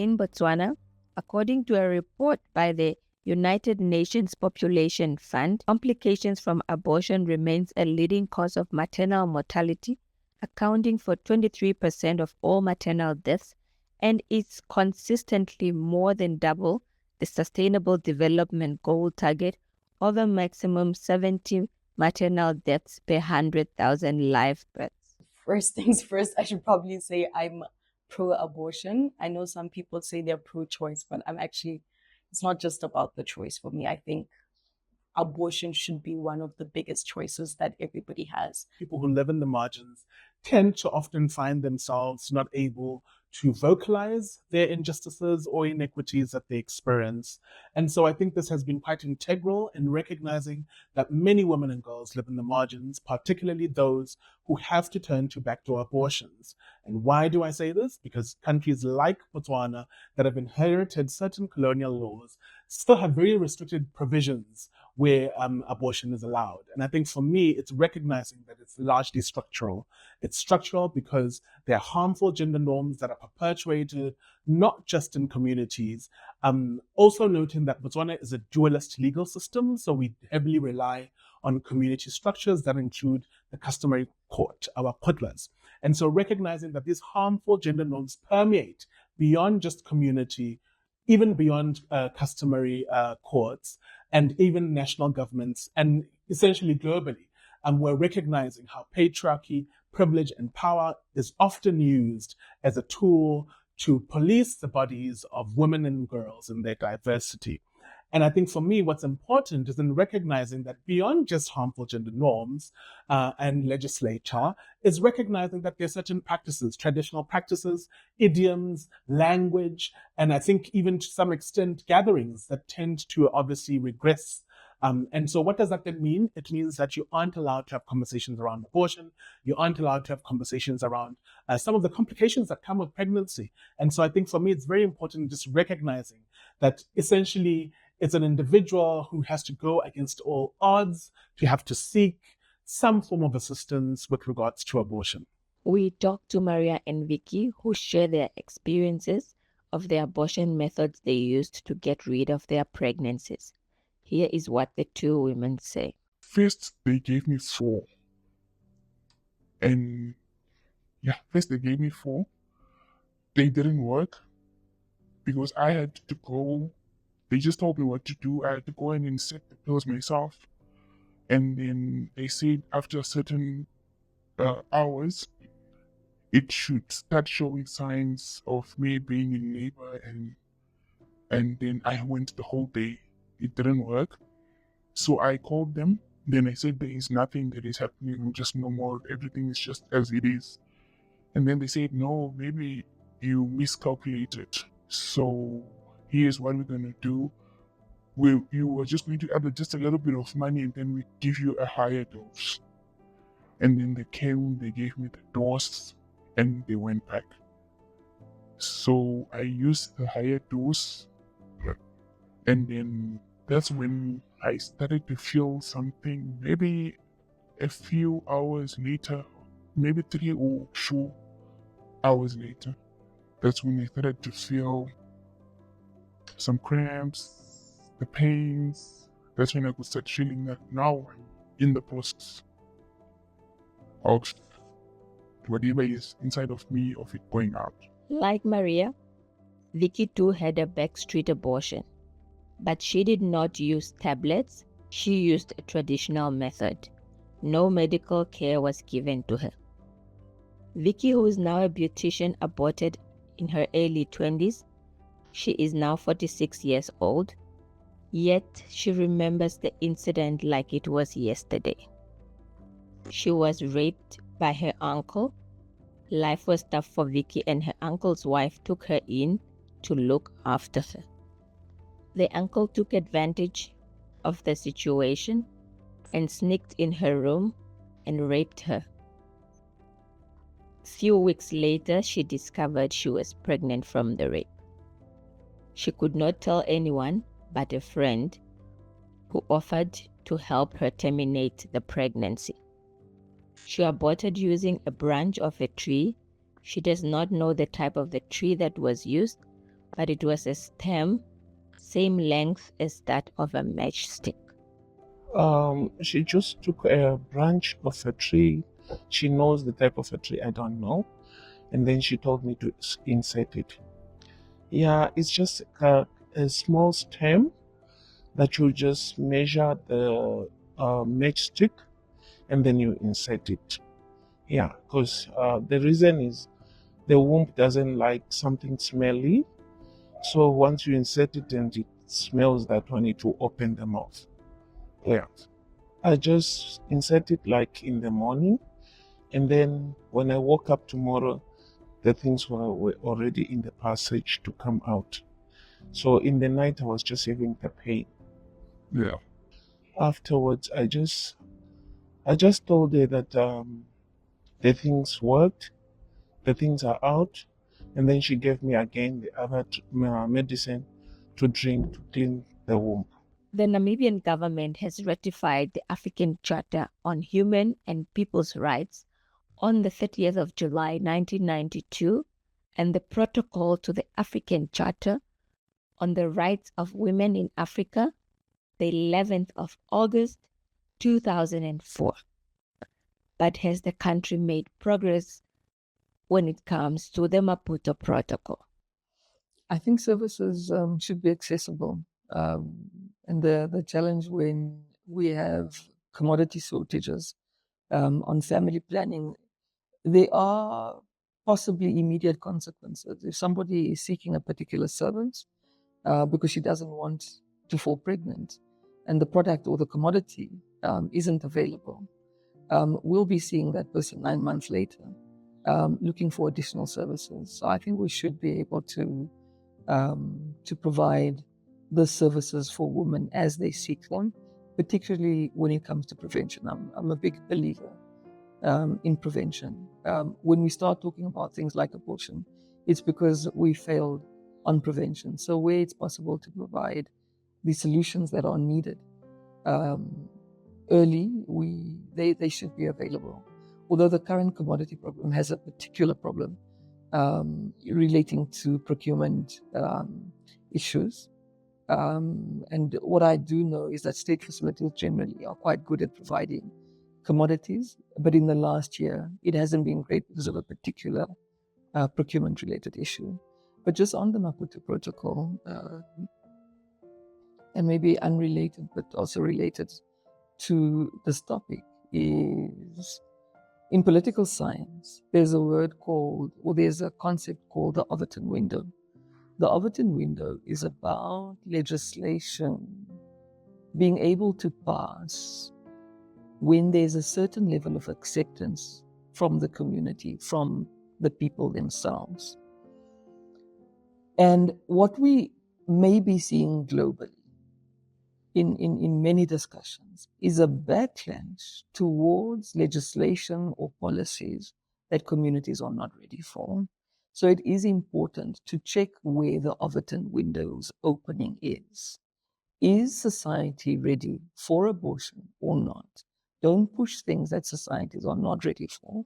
In Botswana, according to a report by the United Nations Population Fund, complications from abortion remains a leading cause of maternal mortality, accounting for 23% of all maternal deaths, and is consistently more than double the Sustainable Development Goal target of a maximum 70 maternal deaths per 100,000 live births. First things first, I should probably say I'm pro-abortion. I know some people say they're pro-choice, but it's not just about the choice for me. I think abortion should be one of the biggest choices that everybody has. People who live in the margins tend to often find themselves not able to vocalize their injustices or inequities that they experience. And so I think this has been quite integral in recognizing that many women and girls live in the margins, particularly those who have to turn to backdoor abortions. And why do I say this? Because countries like Botswana that have inherited certain colonial laws still have very restricted provisions where abortion is allowed. And I think for me, it's recognizing that it's largely structural. It's structural because there are harmful gender norms that are perpetuated, not just in communities. Also noting that Botswana is a dualist legal system, so we heavily rely on community structures that include the customary court, our kotlas. And so recognizing that these harmful gender norms permeate beyond just community, even beyond customary courts, and even national governments, and essentially globally. We're recognizing how patriarchy, privilege, and power is often used as a tool to police the bodies of women and girls in their diversity. And I think for me, what's important is in recognizing that beyond just harmful gender norms and legislature, is recognizing that there are certain practices, traditional practices, idioms, language, and I think even to some extent gatherings that tend to obviously regress. And so what does that then mean? It means that you aren't allowed to have conversations around abortion. You aren't allowed to have conversations around some of the complications that come with pregnancy. And so I think for me, it's very important just recognizing that essentially it's an individual who has to go against all odds to have to seek some form of assistance with regards to abortion. We talked to Maria and Vicky, who share their experiences of the abortion methods they used to get rid of their pregnancies. Here is what the two women say. First, they gave me 4. And first they gave me 4. They didn't work because I had to go. They just told me what to do. I had to go and insert the pills myself. And then they said after certain hours, it should start showing signs of me being in labor. And then I went the whole day. It didn't work. So I called them. Then I said, there is nothing that is happening. I'm just normal. Everything is just as it is. And then they said, no, maybe you miscalculated. So here's what we're going to do. You were just going to add just a little bit of money and then we give you a higher dose. And then they came, they gave me the dose and they went back. So I used the higher dose and then that's when I started to feel something. Maybe a few hours later, maybe 3 or 4 hours later, that's when I started to feel some cramps, the pains. That's when I could start feeling that now I'm in the process of whatever is inside of me, of it going out. Like Maria, Vicky too had a backstreet abortion, but she did not use tablets. She used a traditional method. No medical care was given to her. Vicky, who is now a beautician, aborted in her early 20s. She is now 46 years old, yet she remembers the incident like it was yesterday. She was raped by her uncle. Life was tough for Vicky, and her uncle's wife took her in to look after her. The uncle took advantage of the situation and sneaked in her room and raped her. Few weeks later, she discovered she was pregnant from the rape. She could not tell anyone but a friend who offered to help her terminate the pregnancy. She aborted using a branch of a tree. She does not know the type of the tree that was used, but it was a stem, same length as that of a matchstick. She just took a branch of a tree. She knows the type of a tree, I don't know. And then she told me to insert it. Yeah, it's just a small stem that you just measure the matchstick and then you insert it. Yeah, because the reason is the womb doesn't like something smelly. So once you insert it and it smells that one, it will open the mouth. Yeah. I just insert it like in the morning. And then when I woke up tomorrow, the things were already in the passage to come out. So in the night, I was just having the pain. Yeah. Afterwards, I just told her that the things worked, the things are out, and then she gave me again the other medicine to drink to clean the womb. The Namibian government has ratified the African Charter on Human and People's Rights on the 30th of July 1992 and the Protocol to the African Charter on the Rights of Women in Africa the 11th of August 2004. But has the country made progress when it comes to the Maputo Protocol? I think services should be accessible. And the challenge when we have commodity shortages on family planning, there are possibly immediate consequences. If somebody is seeking a particular service because she doesn't want to fall pregnant and the product or the commodity isn't available, we'll be seeing that person 9 months later looking for additional services. So I think we should be able to provide the services for women as they seek them, particularly when it comes to prevention. I'm a big believer in prevention. When we start talking about things like abortion, it's because we failed on prevention. So where it's possible to provide the solutions that are needed early, they should be available. Although the current commodity problem has a particular problem relating to procurement issues. And what I do know is that state facilities generally are quite good at providing commodities, but in the last year, it hasn't been great because of a particular procurement-related issue. But just on the Maputo Protocol, and maybe unrelated, but also related to this topic, is in political science, there's a concept called the Overton window. The Overton window is about legislation being able to pass when there's a certain level of acceptance from the community, from the people themselves. And what we may be seeing globally in many discussions is a backlash towards legislation or policies that communities are not ready for. So it is important to check where the Overton window's opening is. Is society ready for abortion or not? Don't push things that societies are not ready for,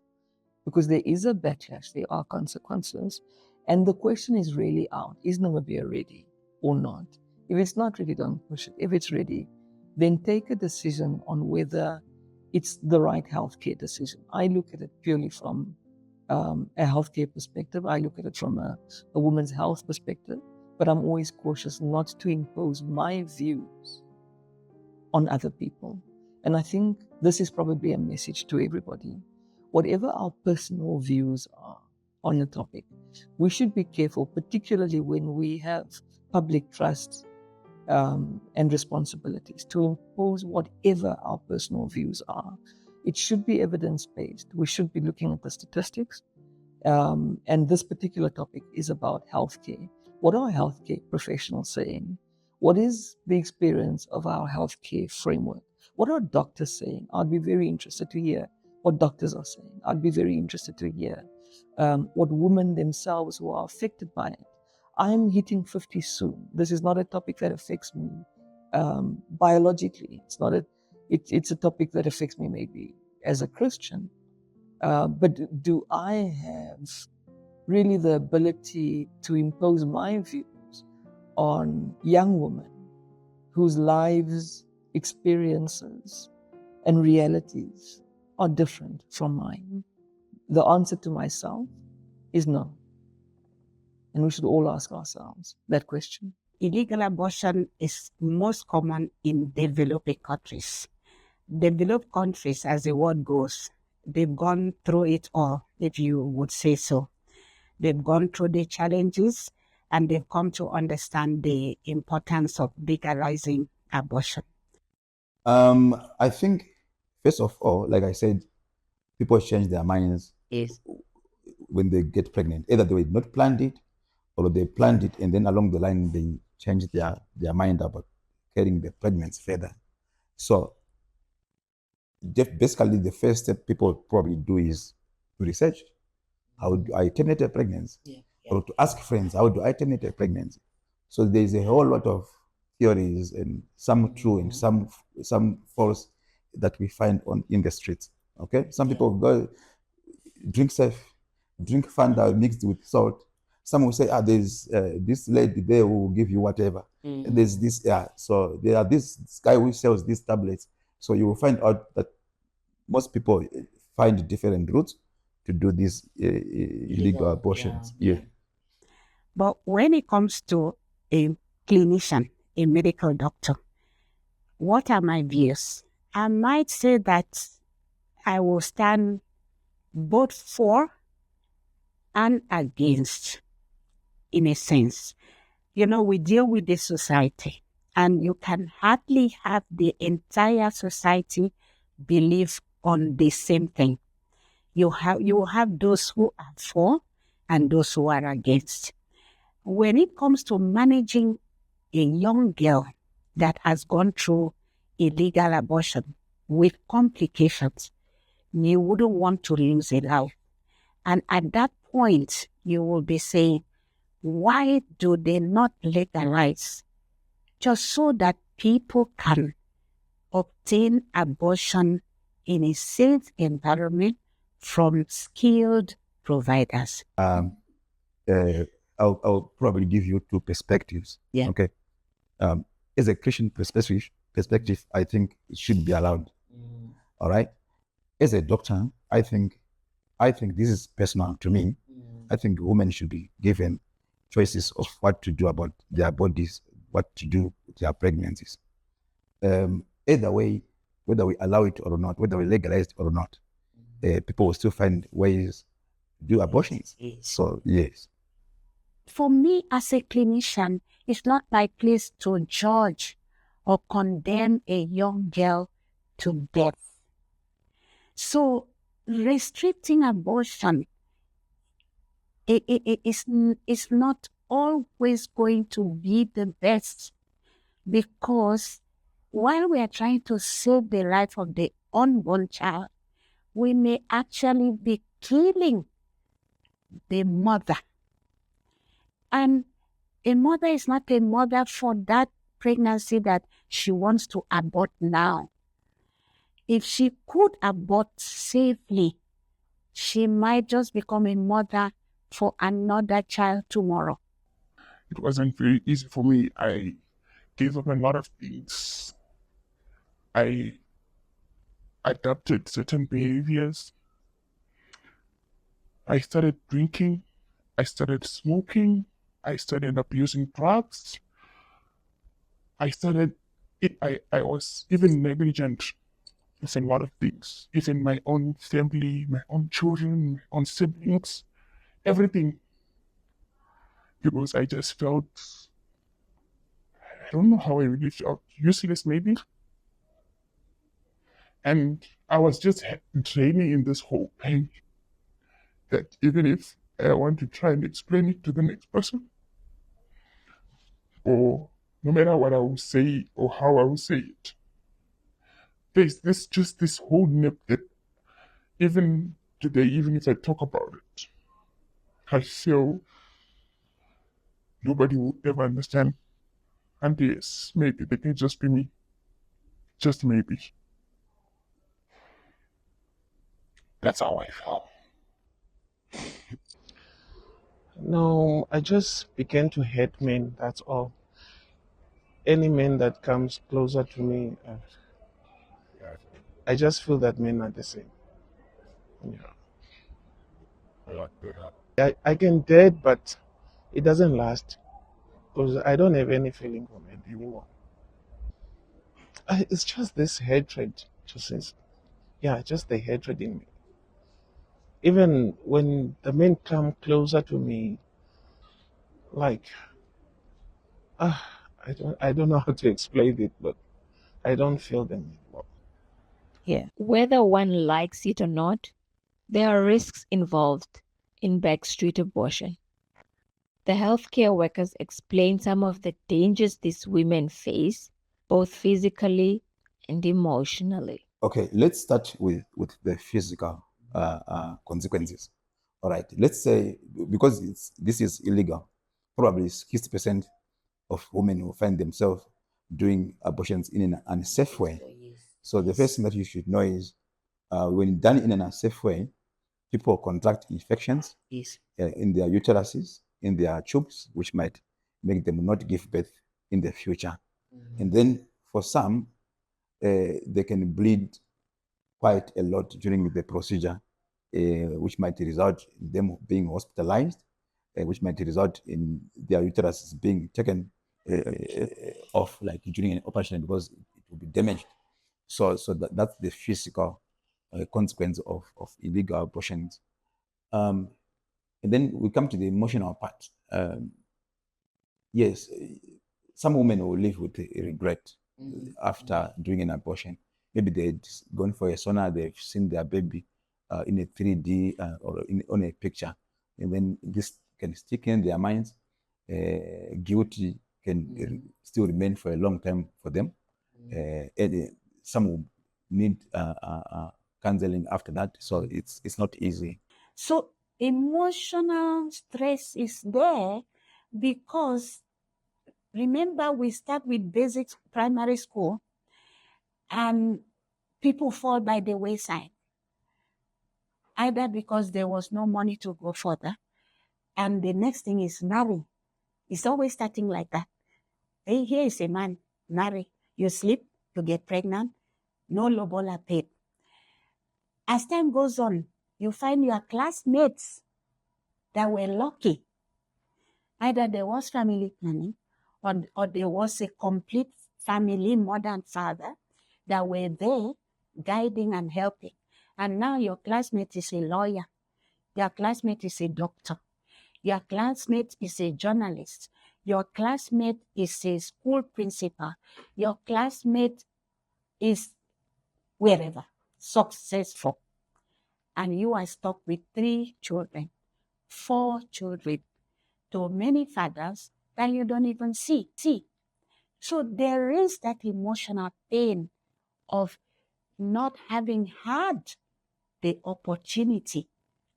because there is a backlash, there are consequences. And the question is really out, is Namibia ready or not? If it's not ready, don't push it. If it's ready, then take a decision on whether it's the right healthcare decision. I look at it purely from a healthcare perspective. I look at it from a woman's health perspective, but I'm always cautious not to impose my views on other people. And I think this is probably a message to everybody. Whatever our personal views are on the topic, we should be careful, particularly when we have public trust and responsibilities, to impose whatever our personal views are. It should be evidence-based. We should be looking at the statistics. And this particular topic is about healthcare. What are healthcare professionals saying? What is the experience of our healthcare framework? What are doctors saying? I'd be very interested to hear what doctors are saying. I'd be very interested to hear what women themselves who are affected by it. I'm hitting 50 soon. This is not a topic that affects me biologically. It's a topic that affects me maybe as a Christian. But do I have really the ability to impose my view on young women whose lives, experiences, and realities are different from mine? The answer to myself is no. And we should all ask ourselves that question. Illegal abortion is most common in developing countries. Developed countries, as the word goes, they've gone through it all, if you would say so. They've gone through the challenges and they've come to understand the importance of legalizing abortion. I think, first of all, like I said, people change their minds Yes. when they get pregnant. Either they not planned it, or they planned it and then along the line they change their mind about carrying the pregnancy further. So basically the first step people probably do is to research. How do I terminate a pregnancy? Or to ask friends, how do I terminate a pregnancy? So there's a whole lot of theories, and some true and some false, that we find in the streets. Okay, some people go drink safe, drink Fanta mixed with salt. Some will say, there's this lady there who will give you whatever. And there's this, so there are this guy who sells these tablets. So you will find out that most people find different routes to do these illegal abortions. Yeah. But when it comes to a clinician, a medical doctor, what are my views? I might say that I will stand both for and against, in a sense. You know, we deal with the society, and you can hardly have the entire society believe on the same thing. You will have those who are for and those who are against. When it comes to managing a young girl that has gone through illegal abortion with complications, you wouldn't want to lose a life. And at that point, you will be saying, why do they not legalize? Just so that people can obtain abortion in a safe environment from skilled providers. I'll probably give you two perspectives. Yeah. Okay. As a Christian perspective, I think it should be allowed. All right. As a doctor, I think this is personal to me. I think women should be given choices of what to do about their bodies, what to do with their pregnancies. Either way, whether we allow it or not, whether we legalize it or not, people will still find ways to do abortions. So, yes. For me, as a clinician, it's not my place to judge or condemn a young girl to death. So, restricting abortion is not always going to be the best, because while we are trying to save the life of the unborn child, we may actually be killing the mother. And a mother is not a mother for that pregnancy that she wants to abort now. If she could abort safely, she might just become a mother for another child tomorrow. It wasn't very easy for me. I gave up a lot of things. I adopted certain behaviors. I started drinking. I started smoking. I started abusing drugs. I was even negligent with a lot of things. Even my own family, my own children, my own siblings, everything. Because I just felt, I don't know how I really felt, useless maybe. And I was just draining in this whole pain that even if I want to try and explain it to the next person, or no matter what I will say or how I will say it, there's this whole nip that even today, even if I talk about it, I feel nobody will ever understand. And yes, maybe they can just be me. Just maybe. That's how I felt. No, I just began to hate men, that's all. any man that comes closer to me, I just feel that men are the same. Yeah. I can date, but it doesn't last because I don't have any feeling for men anymore. It's just this hatred, just the hatred in me. Even when the men come closer to me, like, I don't know how to explain it, but I don't feel them anymore. Yeah. Whether one likes it or not, there are risks involved in backstreet abortion. The healthcare workers explain some of the dangers these women face, both physically and emotionally. Okay, let's start with the physical consequences. All right, let's say because this is illegal, probably 60% of women will find themselves doing abortions in an unsafe way. So the first thing that you should know is when done in an unsafe way, people contract infections in their uteruses, in their tubes, which might make them not give birth in the future. And then for some, they can bleed quite a lot during the procedure, which might result in them being hospitalized, which might result in their uteruses being taken off, like during an operation, because it will be damaged. So that's the physical consequence of illegal abortions. And then we come to the emotional part. Yes, some women will live with regret after doing an abortion. Maybe they've gone for a sonar, they've seen their baby in a 3D or on a picture, and then this can stick in their minds. Guilty can still remain for a long time for them. And some will need counseling after that, so it's not easy. So emotional stress is there because remember we start with basic primary school and people fall by the wayside, either because there was no money to go further. And the next thing is marry. It's always starting like that. Hey, here is a man, marry. You sleep, you get pregnant, no lobola paid. As time goes on, you find your classmates that were lucky. Either there was family planning or there was a complete family, mother and father, that were there guiding and helping. And now your classmate is a lawyer. Your classmate is a doctor. Your classmate is a journalist. Your classmate is a school principal. Your classmate is wherever, successful. And you are stuck with 3 children, 4 children, to many fathers that you don't even see. So there is that emotional pain of not having had the opportunity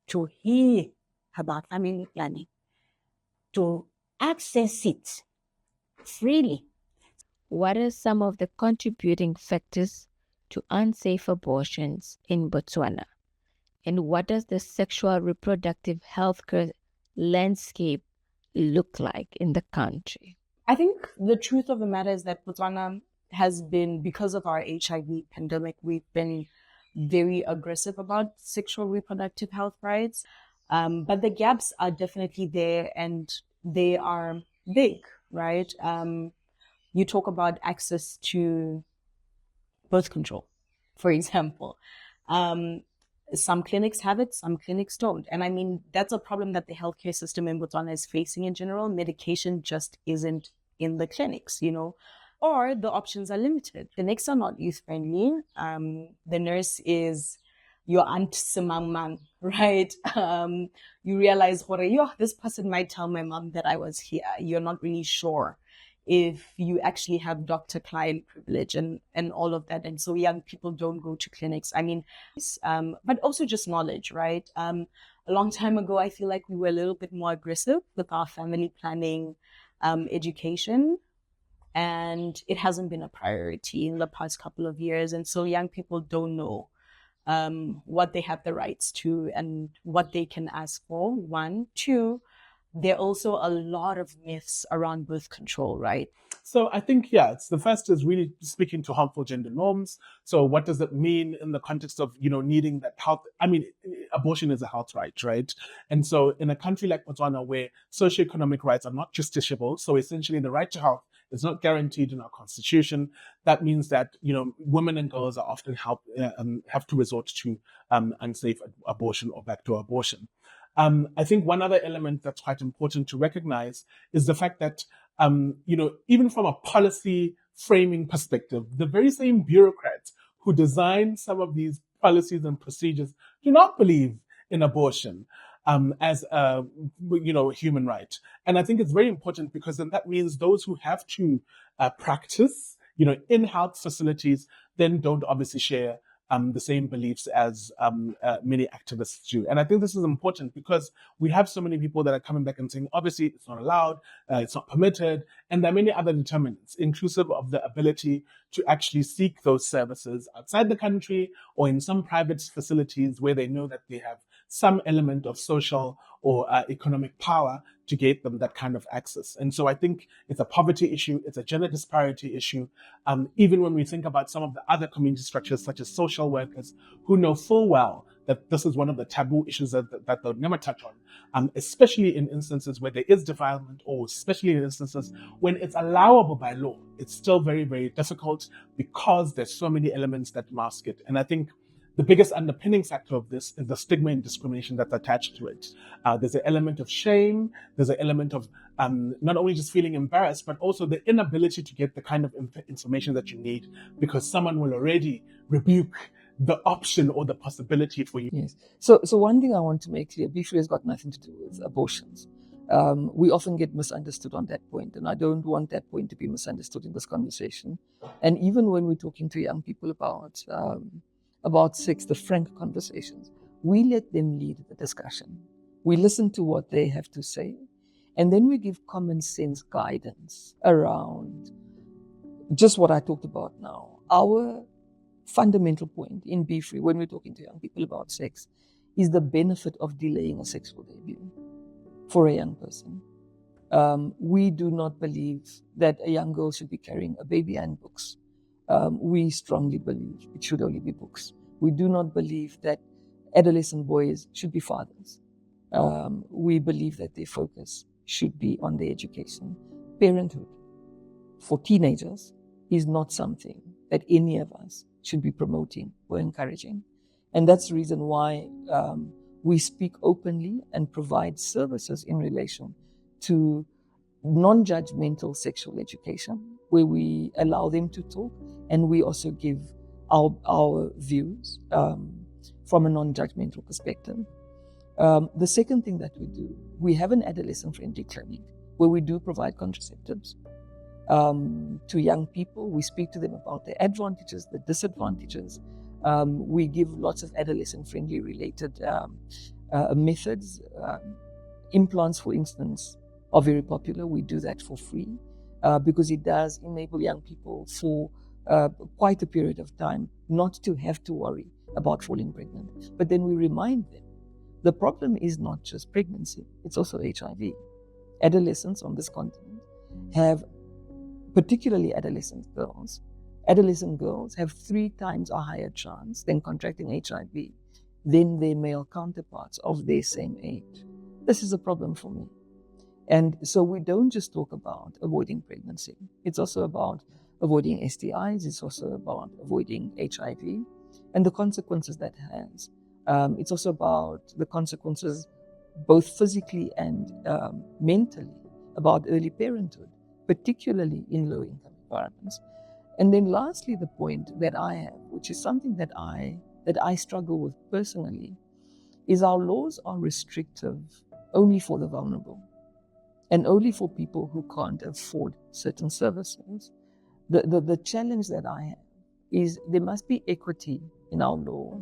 to hear about family planning, to access it freely. What are some of the contributing factors to unsafe abortions in Botswana? And what does the sexual reproductive healthcare landscape look like in the country? I think the truth of the matter is that Botswana has been, because of our HIV pandemic, we've been very aggressive about sexual reproductive health rights. But the gaps are definitely there and they are big, right? You talk about access to birth control, for example. Some clinics have it, some clinics don't. And I mean, that's a problem that the healthcare system in Botswana is facing in general. Medication just isn't in the clinics, or the options are limited. Clinics are not youth friendly. The nurse is your aunt Simangman, right? You realize, this person might tell my mom that I was here. You're not really sure if you actually have doctor-client privilege and all of that. And so young people don't go to clinics. I mean, but also just knowledge, right? A long time ago, I feel like we were a little bit more aggressive with our family planning education. And it hasn't been a priority in the past couple of years. And so young people don't know what they have the rights to and what they can ask for, 1. 2, there are also a lot of myths around birth control, right? So I think, yeah, it's the first is really speaking to harmful gender norms. So what does it mean in the context of, needing that health? I mean, abortion is a health right, right? And so in a country like Botswana, where socioeconomic rights are not justiciable, so essentially the right to health is not guaranteed in our constitution, that means that, women and girls are often have to resort to unsafe abortion or backdoor abortion. I think one other element that's quite important to recognize is the fact that, even from a policy framing perspective, the very same bureaucrats who design some of these policies and procedures do not believe in abortion as a human right. And I think it's very important because then that means those who have to practice in health facilities then don't obviously share the same beliefs as many activists do. And I think this is important because we have so many people that are coming back and saying, obviously, it's not allowed, it's not permitted, and there are many other determinants, inclusive of the ability to actually seek those services outside the country or in some private facilities where they know that they have some element of social or economic power to get them that kind of access. And so I think it's a poverty issue, it's a gender disparity issue. Even when we think about some of the other community structures, such as social workers, who know full well that this is one of the taboo issues that they'll never touch on, especially in instances where there is defilement, or especially in instances when it's allowable by law. It's still very, very difficult because there's so many elements that mask it. And I think the biggest underpinning factor of this is the stigma and discrimination that's attached to it. There's an element of shame. There's an element of not only just feeling embarrassed, but also the inability to get the kind of information that you need because someone will already rebuke the option or the possibility for you. Yes. So one thing I want to make clear, Beefree has got nothing to do with abortions. We often get misunderstood on that point, and I don't want that point to be misunderstood in this conversation. And even when we're talking to young people about sex, the frank conversations, we let them lead the discussion. We listen to what they have to say, and then we give common sense guidance around just what I talked about now. Our fundamental point in Beefree, when we're talking to young people about sex, is the benefit of delaying a sexual debut for a young person. We do not believe that a young girl should be carrying a baby and books. We strongly believe it should only be books. We do not believe that adolescent boys should be fathers. We believe that their focus should be on their education. Parenthood for teenagers is not something that any of us should be promoting or encouraging. And that's the reason why we speak openly and provide services in relation to non-judgmental sexual education, where we allow them to talk, and we also give our views from a non-judgmental perspective. The second thing that we do, we have an adolescent-friendly clinic where we do provide contraceptives to young people. We speak to them about the advantages, the disadvantages. We give lots of adolescent-friendly related methods. Implants, for instance, are very popular. We do that for free because it does enable young people for quite a period of time not to have to worry about falling pregnant. But then we remind them the problem is not just pregnancy, it's also HIV. Adolescents on this continent have, particularly adolescent girls have 3 times a higher chance than contracting HIV than their male counterparts of their same age. This is a problem for me. And so we don't just talk about avoiding pregnancy. It's also about avoiding STIs. It's also about avoiding HIV and the consequences that has. It's also about the consequences, both physically and mentally, about early parenthood, particularly in low-income environments. And then lastly, the point that I have, which is something that I struggle with personally, is our laws are restrictive only for the vulnerable and only for people who can't afford certain services. The challenge that I have is there must be equity in our law.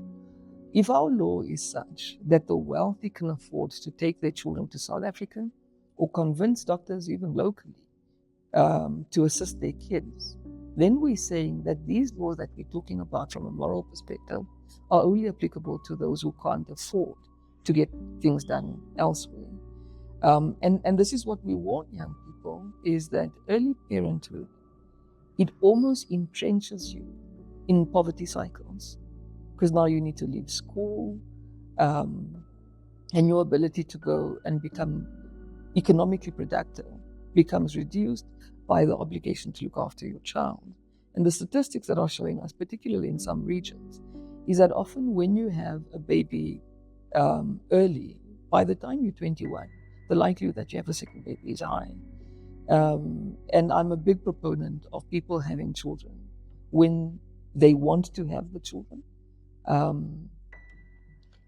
If our law is such that the wealthy can afford to take their children to South Africa or convince doctors even locally to assist their kids, then we're saying that these laws that we're talking about from a moral perspective are only applicable to those who can't afford to get things done elsewhere. And this is what we warn young people, is that early parenthood it almost entrenches you in poverty cycles, because now you need to leave school, and your ability to go and become economically productive becomes reduced by the obligation to look after your child. And the statistics that are showing us, particularly in some regions, is that often when you have a baby early, by the time you're 21, the likelihood that you have a second baby is high. And I'm a big proponent of people having children when they want to have the children, and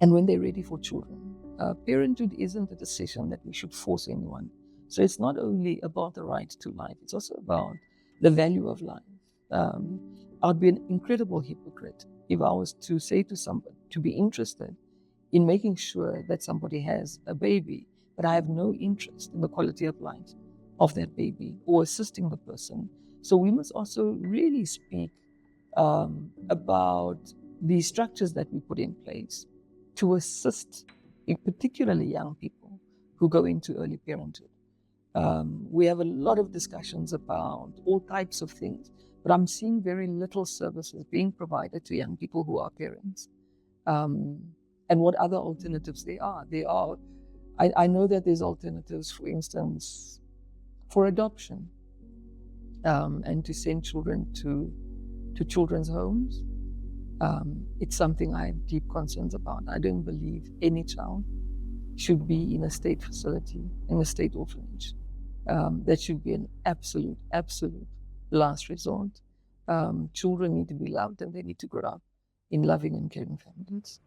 when they're ready for children. Parenthood isn't a decision that we should force anyone. So it's not only about the right to life, it's also about the value of life. I'd be an incredible hypocrite if I was to say to somebody to be interested in making sure that somebody has a baby, but I have no interest in the quality of life of that baby or assisting the person. So we must also really speak about the structures that we put in place to assist, particularly young people who go into early parenthood. We have a lot of discussions about all types of things, but I'm seeing very little services being provided to young people who are parents. And what other alternatives there are. I know that there's alternatives, for instance, for adoption, and to send children to children's homes. It's something I have deep concerns about. I don't believe any child should be in a state facility, in a state orphanage. That should be an absolute last resort. Children need to be loved, and they need to grow up in loving and caring families.